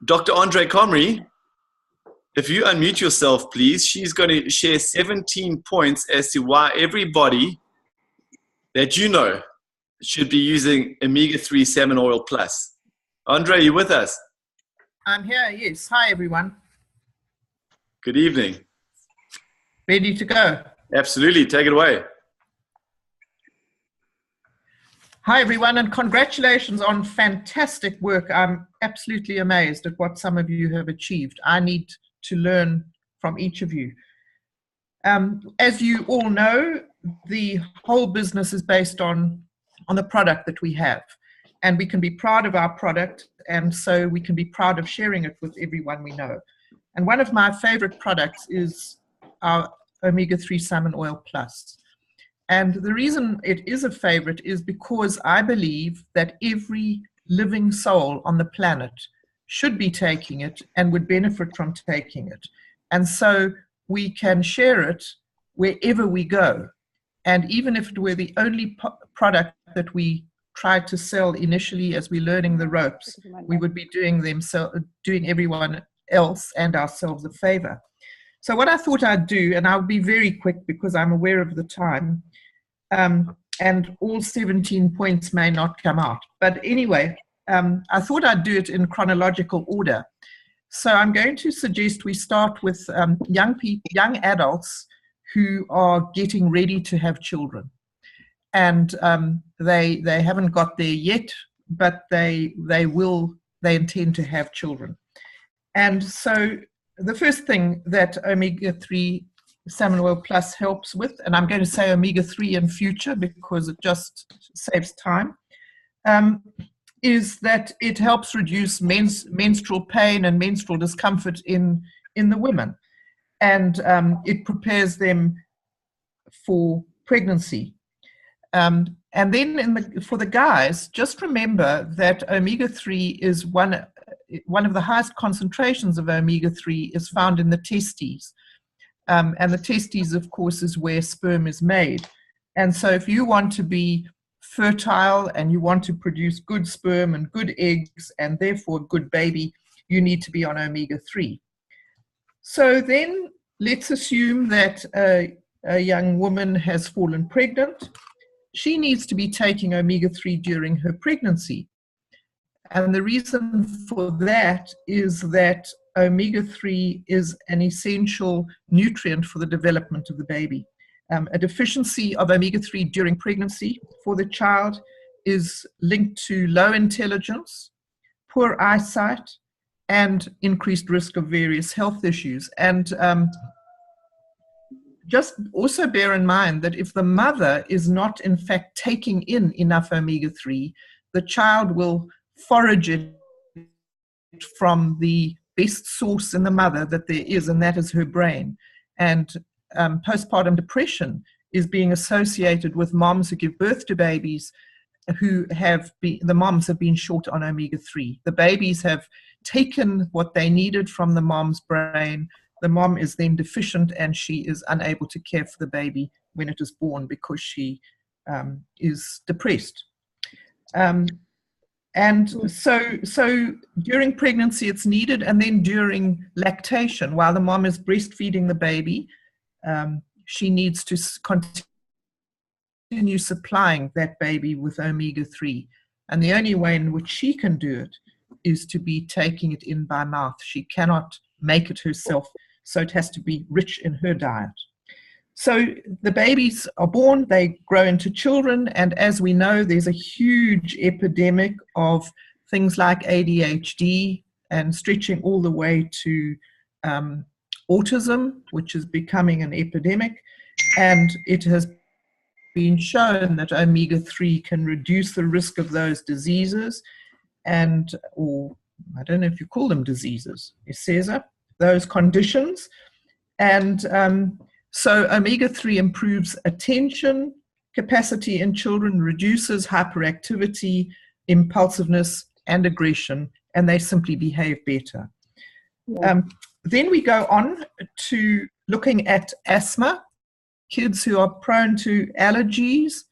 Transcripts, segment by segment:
Dr. Andre Comrie, if you unmute yourself, please, she's going to share 17 points as to why everybody that you know should be using omega-3 salmon oil plus. Andre, you with us? I'm here, yes. Hi, everyone. Good evening. Ready to go? Absolutely. Take it away. Hi, everyone, and congratulations on fantastic work. I'm absolutely amazed at what some of you have achieved. I need to learn from each of you. As you all know, the whole business is based on the product that we have. And we can be proud of our product, and so we can be proud of sharing it with everyone we know. And one of my favorite products is our omega-3 salmon oil plus. And the reason it is a favorite is because I believe that every living soul on the planet should be taking it and would benefit from taking it. And so we can share it wherever we go. And even if it were the only product that we tried to sell initially as we're learning the ropes, we would be doing everyone else and ourselves a favor. So what I thought I'd do, and I'll be very quick because I'm aware of the time, and all 17 points may not come out. But anyway, I thought I'd do it in chronological order. So I'm going to suggest we start with young adults who are getting ready to have children. And they haven't got there yet, but they intend to have children. And so the first thing that omega-3 salmon oil plus helps with, and I'm going to say omega-3 in future because it just saves time, is that it helps reduce menstrual pain and menstrual discomfort in the women. And it prepares them for pregnancy. And then for the guys, just remember that omega-3 is one of the highest concentrations of omega-3 is found in the testes. And the testes, of course, is where sperm is made. And so if you want to be fertile and you want to produce good sperm and good eggs and therefore a good baby, you need to be on omega-3. So then let's assume that a young woman has fallen pregnant. She needs to be taking omega-3 during her pregnancy. And the reason for that is that omega-3 is an essential nutrient for the development of the baby. A deficiency of omega-3 during pregnancy for the child is linked to low intelligence, poor eyesight, and increased risk of various health issues. And just also bear in mind that if the mother is not, in fact, taking in enough omega-3, the child will forage it from the best source in the mother that there is, and that is her brain. And postpartum depression is being associated with moms who give birth to babies the moms have been short on omega-3. The babies have taken what they needed from the mom's brain. The mom is then deficient and she is unable to care for the baby when it is born because she is depressed. And so during pregnancy it's needed, and then during lactation, while the mom is breastfeeding the baby, she needs to continue supplying that baby with omega-3. And the only way in which she can do it is to be taking it in by mouth. She cannot make it herself, so it has to be rich in her diet. So the babies are born, they grow into children, and as we know, there's a huge epidemic of things like ADHD and stretching all the way to autism, which is becoming an epidemic. And it has been shown that omega-3 can reduce the risk of those diseases, or I don't know if you call them diseases, Cesar, those conditions. And so omega-3 improves attention capacity in children, reduces hyperactivity, impulsiveness, and aggression, and they simply behave better. Yeah. Then we go on to looking at asthma. Kids who are prone to allergies,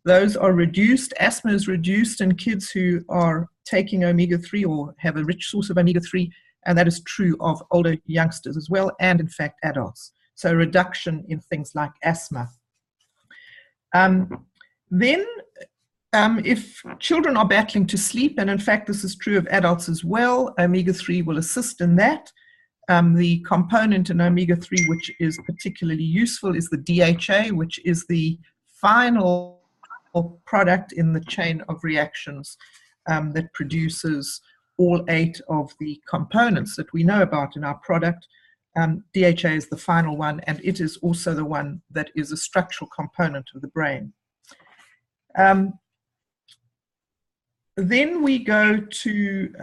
those are reduced. Asthma is reduced in kids who are taking omega-3 or have a rich source of omega-3, and that is true of older youngsters as well, and in fact adults. So a reduction in things like asthma. Then if children are battling to sleep, and in fact this is true of adults as well, omega-3 will assist in that. The component in omega-3 which is particularly useful is the DHA, which is the final product in the chain of reactions that produces all 8 of the components that we know about in our product. DHA is the final one, and it is also the one that is a structural component of the brain. Then we go to,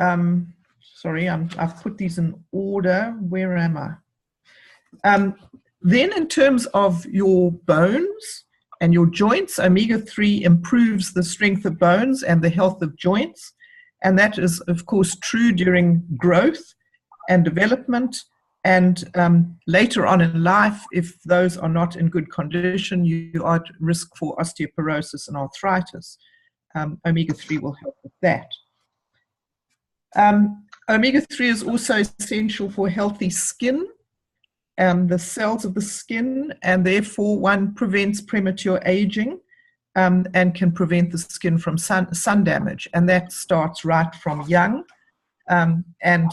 sorry, I've put these in order. Where am I? Then in terms of your bones and your joints, omega-3 improves the strength of bones and the health of joints. And that is, of course, true during growth and development. And later on in life, if those are not in good condition, you are at risk for osteoporosis and arthritis. Omega-3 will help with that. Omega-3 is also essential for healthy skin, the cells of the skin, and therefore one prevents premature aging and can prevent the skin from sun damage. And that starts right from young. And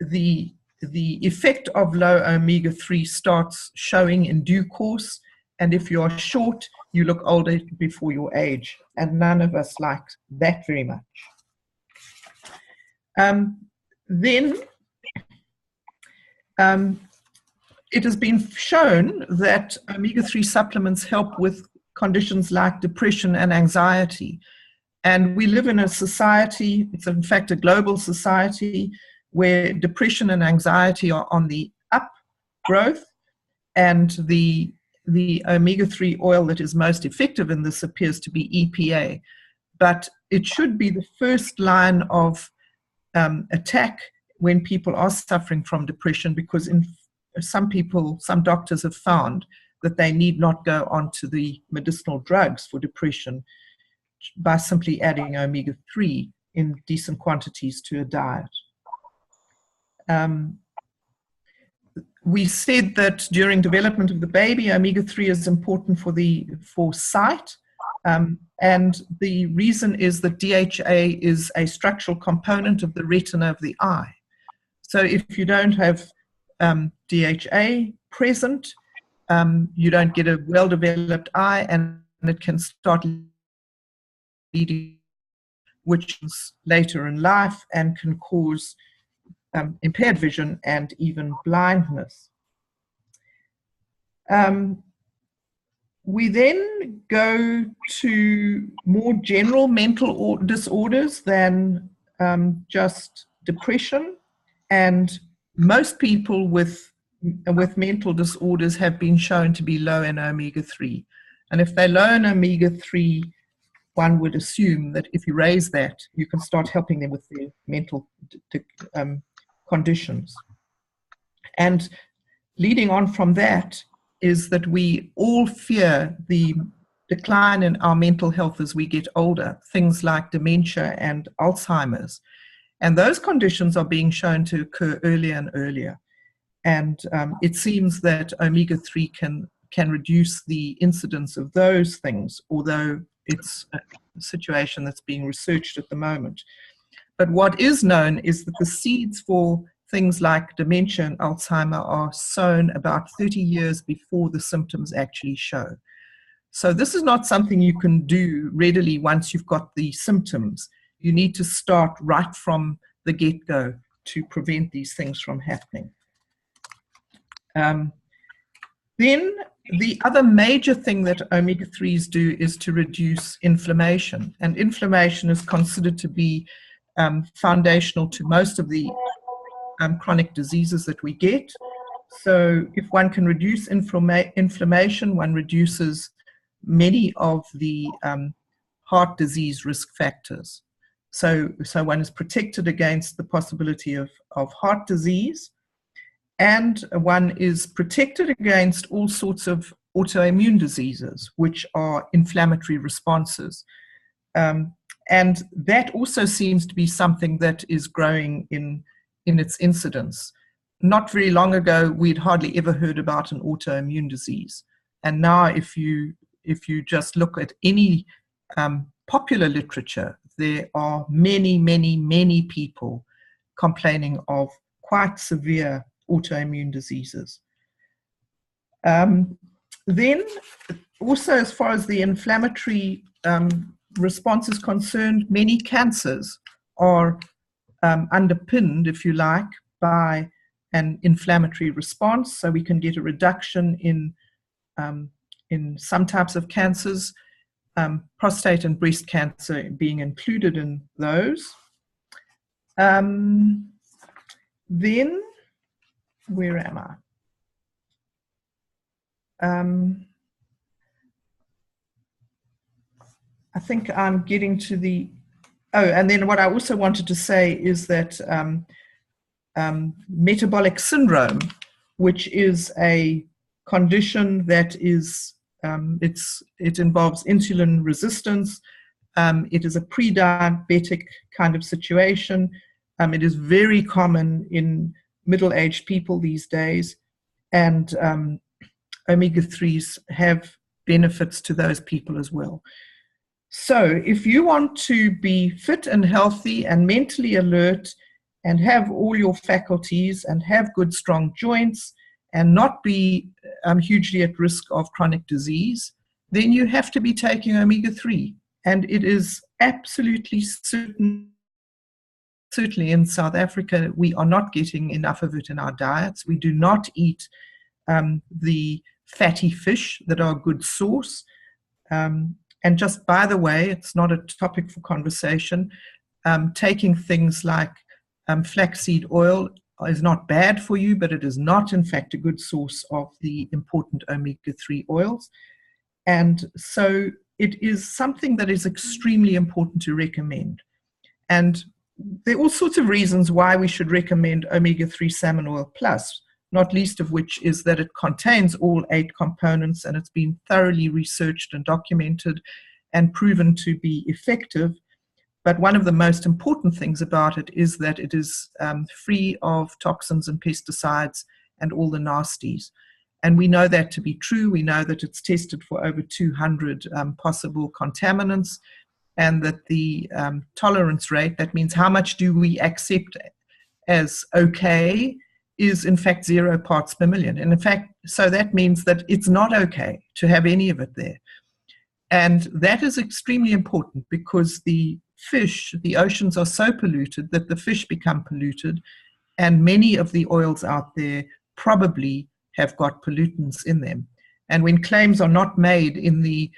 the effect of low omega-3 starts showing in due course. And if you are short, you look older before your age. And none of us like that very much. Then it has been shown that omega-3 supplements help with conditions like depression and anxiety. And we live in a society, it's in fact a global society, where depression and anxiety are on the up growth, and the omega-3 oil that is most effective in this appears to be EPA. But it should be the first line of attack when people are suffering from depression, because in some doctors have found that they need not go onto the medicinal drugs for depression by simply adding omega-3 in decent quantities to a diet. We said that during development of the baby, omega-3 is important for sight. And the reason is that DHA is a structural component of the retina of the eye. So if you don't have DHA present, you don't get a well-developed eye, and it can start leading, which is later in life, and can cause impaired vision and even blindness. We then go to more general mental disorders than just depression, and most people with mental disorders have been shown to be low in omega-3. And if they're low in omega-3, one would assume that if you raise that, you can start helping them with their mental conditions. And leading on from that is that we all fear the decline in our mental health as we get older, things like dementia and Alzheimer's. And those conditions are being shown to occur earlier and earlier. And it seems that omega-3 can reduce the incidence of those things, although it's a situation that's being researched at the moment. But what is known is that the seeds for things like dementia and Alzheimer are sown about 30 years before the symptoms actually show. So this is not something you can do readily once you've got the symptoms. You need to start right from the get-go to prevent these things from happening. Then the other major thing that omega-3s do is to reduce inflammation. And inflammation is considered to be foundational to most of the chronic diseases that we get. So if one can reduce inflammation, one reduces many of the heart disease risk factors. So one is protected against the possibility of heart disease, and one is protected against all sorts of autoimmune diseases, which are inflammatory responses. And that also seems to be something that is growing in its incidence. Not very long ago, we'd hardly ever heard about an autoimmune disease. And now if you just look at any popular literature, there are many, many, many people complaining of quite severe autoimmune diseases. Then also, as far as the inflammatory response is concerned, many cancers are underpinned, if you like, by an inflammatory response. So we can get a reduction in some types of cancers, prostate and breast cancer being included in those. Then, where am I? I think I'm getting to the, and then what I also wanted to say is that metabolic syndrome, which is a condition that is, it involves insulin resistance. It is a pre-diabetic kind of situation. It is very common in middle-aged people these days, and omega-3s have benefits to those people as well. So if you want to be fit and healthy and mentally alert and have all your faculties and have good, strong joints and not be hugely at risk of chronic disease, then you have to be taking omega-3. And it is absolutely certain, certainly in South Africa, we are not getting enough of it in our diets. We do not eat the fatty fish that are a good source. And just by the way, it's not a topic for conversation, taking things like flaxseed oil is not bad for you, but it is not, in fact, a good source of the important omega-3 oils. And so it is something that is extremely important to recommend. And there are all sorts of reasons why we should recommend omega-3 salmon oil plus, not least of which is that it contains all 8 components and it's been thoroughly researched and documented and proven to be effective. But one of the most important things about it is that it is free of toxins and pesticides and all the nasties. And we know that to be true. We know that it's tested for over 200 possible contaminants, and that the tolerance rate, that means how much do we accept as okay, is in fact 0 parts per million. And in fact, so that means that it's not okay to have any of it there. And that is extremely important because the fish, the oceans are so polluted that the fish become polluted, and many of the oils out there probably have got pollutants in them. And when claims are not made on the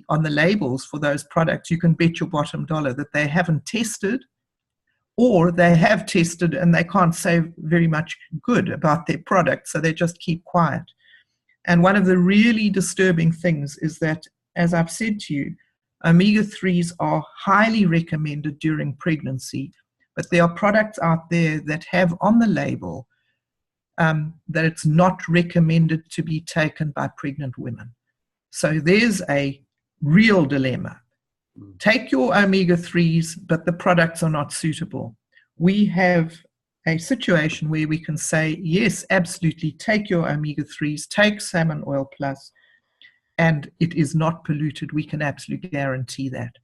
labels for those products, you can bet your bottom dollar that they haven't tested, or they have tested and they can't say very much good about their product, so they just keep quiet. And one of the really disturbing things is that, as I've said to you, omega-3s are highly recommended during pregnancy, but there are products out there that have on the label that it's not recommended to be taken by pregnant women. So there's a real dilemma. Take your omega-3s, but the products are not suitable. We have a situation where we can say, yes, absolutely, take your omega-3s, take salmon oil plus, and it is not polluted. We can absolutely guarantee that.